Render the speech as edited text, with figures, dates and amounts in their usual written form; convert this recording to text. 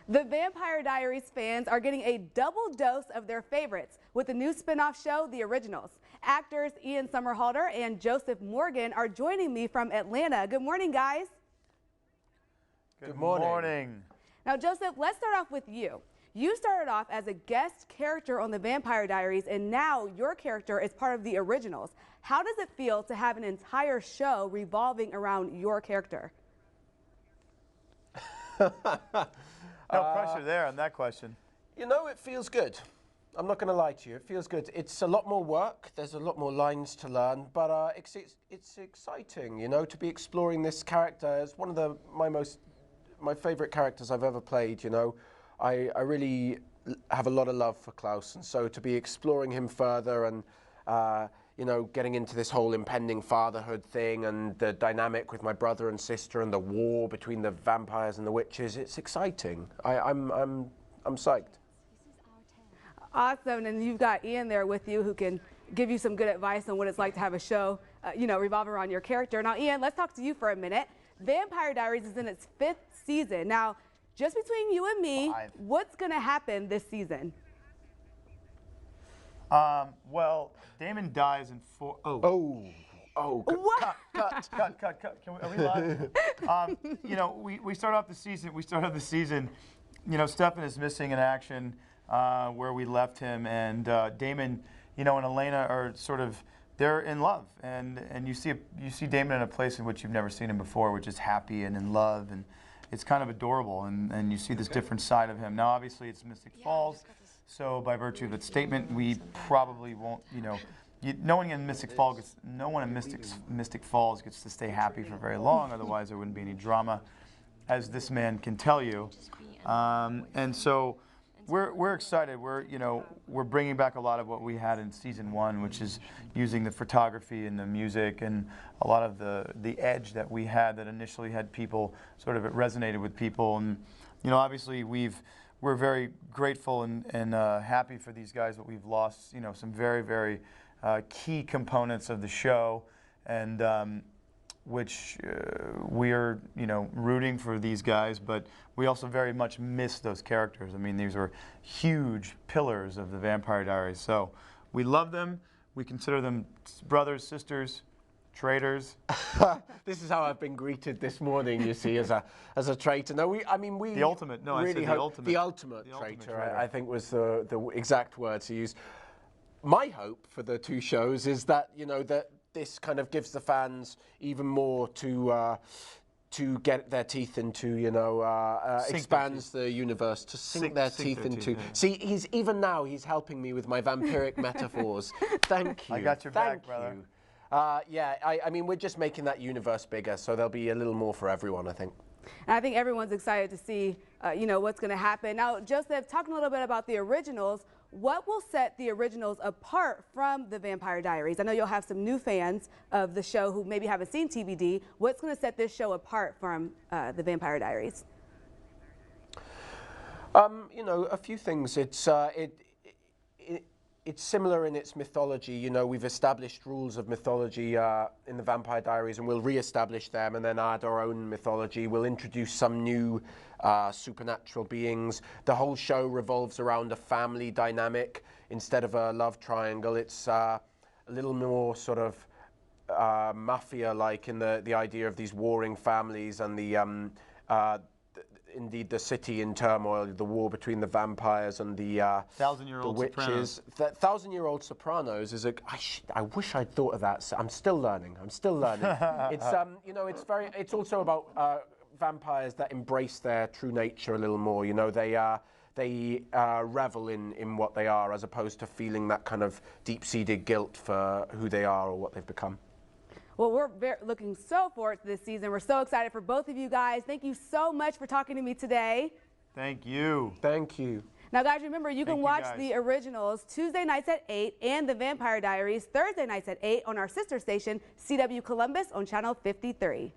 The Vampire Diaries fans are getting a double dose of their favorites with the new spin-off show, The Originals. Actors Ian Somerhalder and Joseph Morgan are joining me from Atlanta. Good morning, guys. Good morning. Now, Joseph, let's start off with you. You started off as a guest character on The Vampire Diaries, and now your character is part of The Originals. How does it feel to have an entire show revolving around your character? No pressure there on that question. You know, it feels good. I'm not going to lie to you. It feels good. It's a lot more work. There's a lot more lines to learn, but it's exciting, you know, to be exploring this character. It's one of my favorite characters I've ever played, you know. I really have a lot of love for Klaus, and so to be exploring him further and, you know, getting into this whole impending fatherhood thing and the dynamic with my brother and sister and the war between the vampires and the witches, it's exciting. I'm psyched. Awesome, and you've got Ian there with you who can give you some good advice on what it's like to have a show, you know, revolve around your character. Now, Ian, let's talk to you for a minute. Vampire Diaries is in its 5th season. Now, just between you and me, what's going to happen this season? Well, Damon dies in 4. What? Cut. Are we live? You know, we start off the season. You know, Stefan is missing in action where we left him, and Damon, you know, and Elena are sort of they're in love, and you see Damon in a place in which you've never seen him before, which is happy and in love, and it's kind of adorable, and you see this different side of him. Now, obviously, it's Mystic Falls. So by virtue of that statement, we probably won't, you know, no one in Mystic Falls gets to stay happy for very long. Otherwise, there wouldn't be any drama, as this man can tell you. And so we're excited. We're bringing back a lot of what we had in season 1, which is using the photography and the music and a lot of the edge that we had that initially had people sort of it resonated with people. And you know, obviously we're very grateful and happy for these guys, but we've lost, you know, some very, very key components of the show, and which we're, you know, rooting for these guys, but we also very much miss those characters. I mean, these are huge pillars of the Vampire Diaries. So we love them. We consider them brothers, sisters, traitors. This is how I've been greeted this morning, you see, as a traitor. No, we the ultimate. No, really I said the ultimate traitor. I think was the exact word to use. My hope for the 2 shows is that, you know, that this kind of gives the fans even more to get their teeth into, you know, expands the universe to sink their teeth into. Yeah. See, even now he's helping me with my vampiric metaphors. Thank you. I got your back, brother. Yeah, I mean, we're just making that universe bigger, so there'll be a little more for everyone, I think. And I think everyone's excited to see, you know, what's going to happen. Now, Joseph, talking a little bit about The Originals, what will set The Originals apart from The Vampire Diaries? I know you'll have some new fans of the show who maybe haven't seen TVD. What's going to set this show apart from The Vampire Diaries? You know, a few things. It's similar in its mythology. You know, we've established rules of mythology in the Vampire Diaries, and we'll re-establish them and then add our own mythology. We'll introduce some new supernatural beings. The whole show revolves around a family dynamic instead of a love triangle. It's a little more sort of mafia-like in the idea of these warring families and the indeed the city in turmoil, the war between the vampires and the witches. The 1,000-year-old Sopranos is I wish I'd thought of that. I'm still learning. It's you know, it's also about vampires that embrace their true nature a little more. You know, they revel in what they are as opposed to feeling that kind of deep-seated guilt for who they are or what they've become. Well, we're looking so forward to this season. We're so excited for both of you guys. Thank you so much for talking to me today. Thank you. Thank you. Now, guys, remember, you can watch The Originals Tuesday nights at 8 and The Vampire Diaries Thursday nights at 8 on our sister station, CW Columbus, on Channel 53.